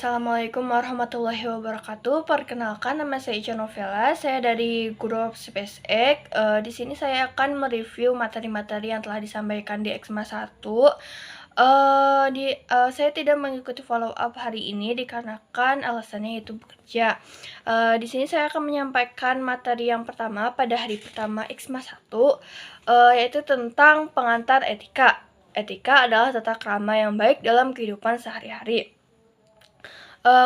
Assalamualaikum warahmatullahi wabarakatuh. Perkenalkan, nama saya Ica Novela. Saya dari grup SpaceX. Di sini saya akan mereview materi-materi yang telah disampaikan di Exma 1. Saya tidak mengikuti follow up hari ini dikarenakan alasannya yaitu bekerja. Di sini saya akan menyampaikan materi yang pertama pada hari pertama Exma 1, yaitu tentang pengantar etika. Etika adalah tata krama yang baik dalam kehidupan sehari-hari.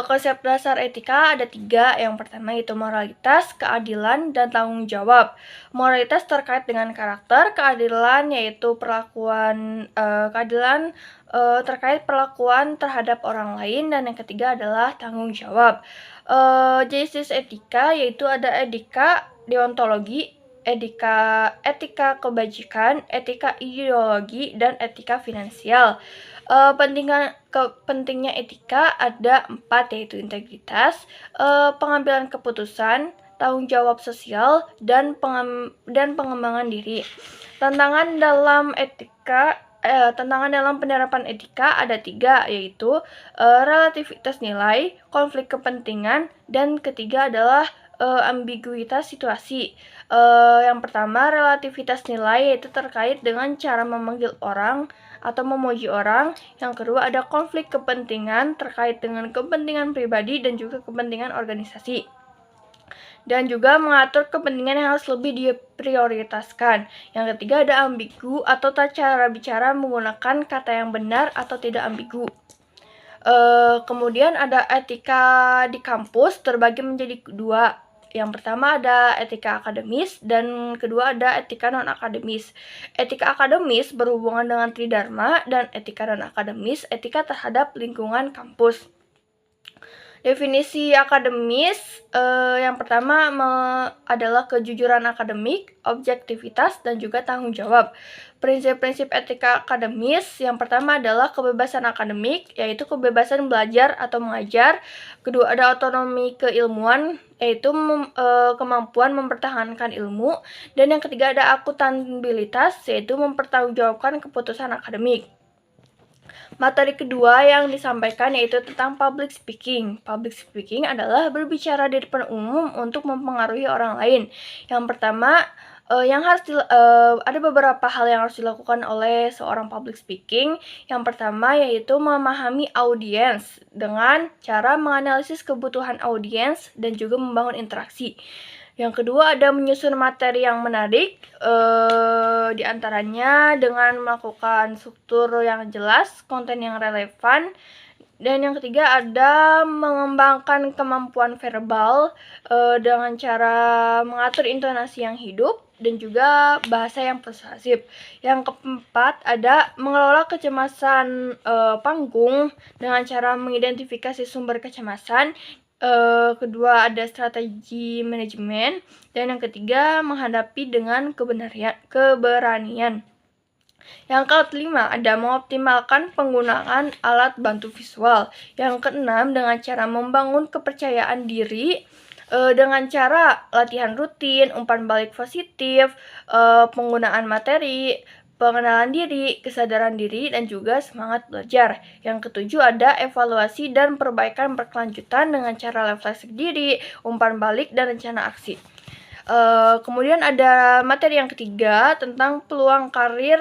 Konsep dasar etika ada 3. Yang pertama yaitu moralitas, keadilan, dan tanggung jawab. Moralitas terkait dengan karakter, keadilan yaitu keadilan terkait perlakuan terhadap orang lain, dan yang ketiga adalah tanggung jawab. Jenis etika yaitu ada etika deontologi, etika kebajikan, etika ideologi, dan etika finansial. Pentingnya etika ada 4, yaitu integritas, pengambilan keputusan, tanggung jawab sosial, dan pengembangan diri. Tantangan dalam penerapan etika ada 3, yaitu relativitas nilai, konflik kepentingan, dan ketiga adalah ambiguitas situasi. Yang pertama, relativitas nilai yaitu terkait dengan cara memanggil orang atau memuji orang. Yang kedua ada konflik kepentingan terkait dengan kepentingan pribadi dan juga kepentingan organisasi. Dan juga mengatur kepentingan yang harus lebih diprioritaskan. Yang ketiga ada ambigu atau cara bicara menggunakan kata yang benar atau tidak ambigu. Kemudian ada etika di kampus terbagi menjadi 2. Yang pertama ada etika akademis dan kedua ada etika non-akademis. Etika akademis berhubungan dengan tridharma dan etika non-akademis etika terhadap lingkungan kampus. Definisi akademis yang pertama adalah kejujuran akademik, objektivitas, dan juga tanggung jawab. Prinsip-prinsip etika akademis yang pertama adalah kebebasan akademik, yaitu kebebasan belajar atau mengajar. Kedua ada otonomi keilmuan, yaitu kemampuan mempertahankan ilmu. Dan yang ketiga ada akuntabilitas, yaitu mempertanggungjawabkan keputusan akademik. Materi kedua yang disampaikan yaitu tentang public speaking. Public speaking adalah berbicara di depan umum untuk mempengaruhi orang lain. Yang pertama, ada beberapa hal yang harus dilakukan oleh seorang public speaking. Yang pertama yaitu memahami audiens dengan cara menganalisis kebutuhan audiens dan juga membangun interaksi. Yang kedua ada menyusun materi yang menarik, diantaranya dengan melakukan struktur yang jelas, konten yang relevan. Dan yang ketiga ada mengembangkan kemampuan verbal dengan cara mengatur intonasi yang hidup dan juga bahasa yang persuasif. Yang keempat ada mengelola kecemasan panggung dengan cara mengidentifikasi sumber kecemasan. Kedua ada strategi manajemen, dan yang ketiga menghadapi dengan keberanian. Yang kelima ada mengoptimalkan penggunaan alat bantu visual. Yang keenam dengan cara membangun kepercayaan diri dengan cara latihan rutin, umpan balik positif, penggunaan materi, pengenalan diri, kesadaran diri, dan juga semangat belajar. Yang ketujuh ada evaluasi dan perbaikan berkelanjutan dengan cara refleksi diri, umpan balik, dan rencana aksi. Kemudian ada materi yang ketiga tentang peluang karir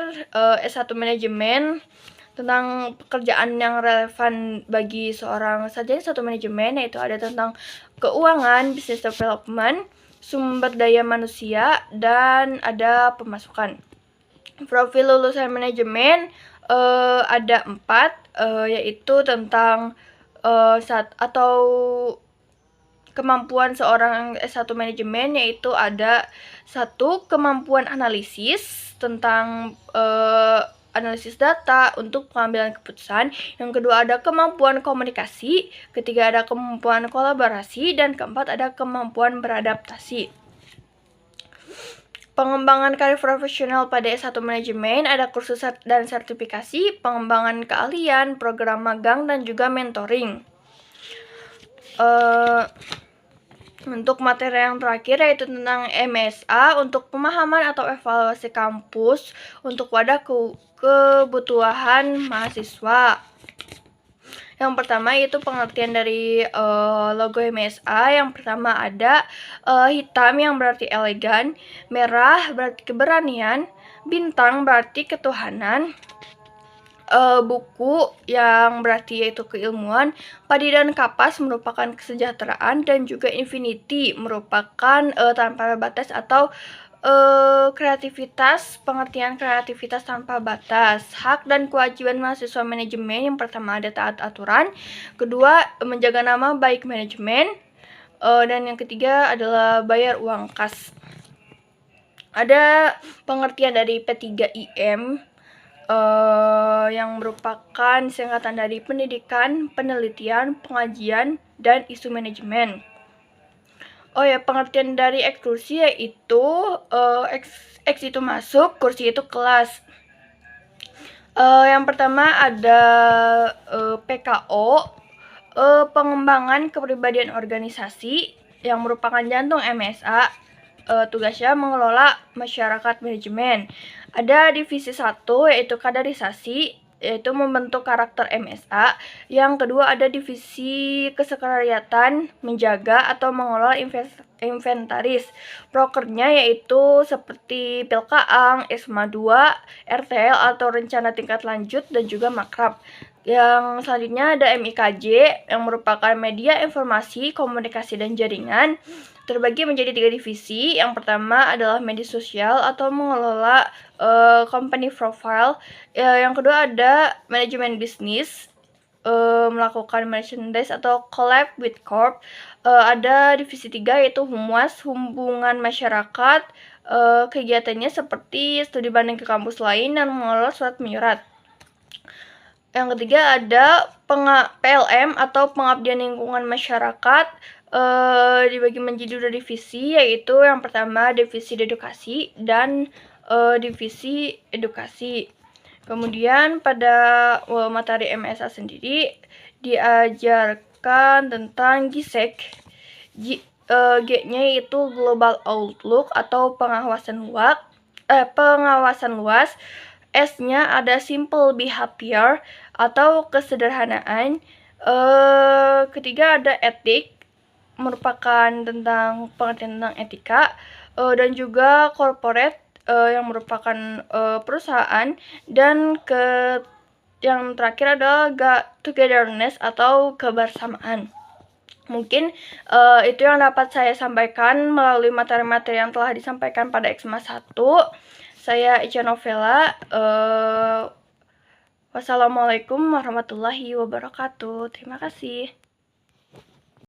S1 manajemen, tentang pekerjaan yang relevan bagi seorang sarjana S1 manajemen, yaitu ada tentang keuangan, business development, sumber daya manusia, dan ada pemasukan. Profil lulusan manajemen ada 4, yaitu tentang kemampuan seorang S1 manajemen, yaitu ada 1 kemampuan analisis tentang analisis data untuk pengambilan keputusan. Yang kedua ada kemampuan komunikasi, ketiga ada kemampuan kolaborasi, dan keempat ada kemampuan beradaptasi. Pengembangan karir profesional pada S1 manajemen ada kursus dan sertifikasi, pengembangan keahlian, program magang, dan juga mentoring. Untuk materi yang terakhir yaitu tentang MSA untuk pemahaman atau evaluasi kampus untuk wadah kebutuhan mahasiswa. Yang pertama itu pengertian dari logo MSA. Yang pertama ada hitam yang berarti elegan, merah berarti keberanian, bintang berarti ketuhanan, buku yang berarti yaitu keilmuan, padi dan kapas merupakan kesejahteraan, dan juga infinity merupakan tanpa batas atau kreativitas, pengertian kreativitas tanpa batas. Hak dan kewajiban mahasiswa manajemen, yang pertama ada taat aturan, kedua menjaga nama baik manajemen, dan yang ketiga adalah bayar uang kas. Ada pengertian dari P3IM yang merupakan singkatan dari pendidikan, penelitian, pengajian, dan isu manajemen. Oh ya, pengertian dari ekskursi yaitu X itu masuk, kursi itu kelas. Yang pertama ada PKO, pengembangan kepribadian organisasi, yang merupakan jantung MSA. Tugasnya mengelola masyarakat manajemen. Ada divisi 1 yaitu kaderisasi, yaitu membentuk karakter MSA. Yang kedua ada divisi kesekretariatan, menjaga atau mengelola inventaris. Prokernya yaitu seperti Pilkaang, ESMA 2, RTL atau rencana tingkat lanjut, dan juga makrab. Yang selanjutnya ada MIKJ yang merupakan media informasi, komunikasi, dan jaringan. Terbagi menjadi 3 divisi. Yang pertama adalah media sosial atau mengelola company profile. Yang kedua ada manajemen bisnis, melakukan merchandise atau collab with corp. Ada divisi 3 yaitu humas, hubungan masyarakat. Kegiatannya seperti studi banding ke kampus lain dan mengelola surat menyurat. Yang ketiga ada PLM atau pengabdian lingkungan masyarakat, dibagi menjadi 2 divisi, yaitu yang pertama divisi edukasi dan divisi edukasi. Kemudian pada materi MSA sendiri diajarkan tentang GISEK. G-nya itu Global Outlook atau pengawasan luas. S-nya ada Simple Behavior atau kesederhanaan. Ketiga ada etik, merupakan tentang pengertian tentang etika, dan juga corporate, yang merupakan perusahaan, dan yang terakhir adalah togetherness atau kebersamaan. Mungkin itu yang dapat saya sampaikan melalui materi-materi yang telah disampaikan pada EXMA 1. Saya Ica Novela. Wassalamualaikum warahmatullahi wabarakatuh. Terima kasih.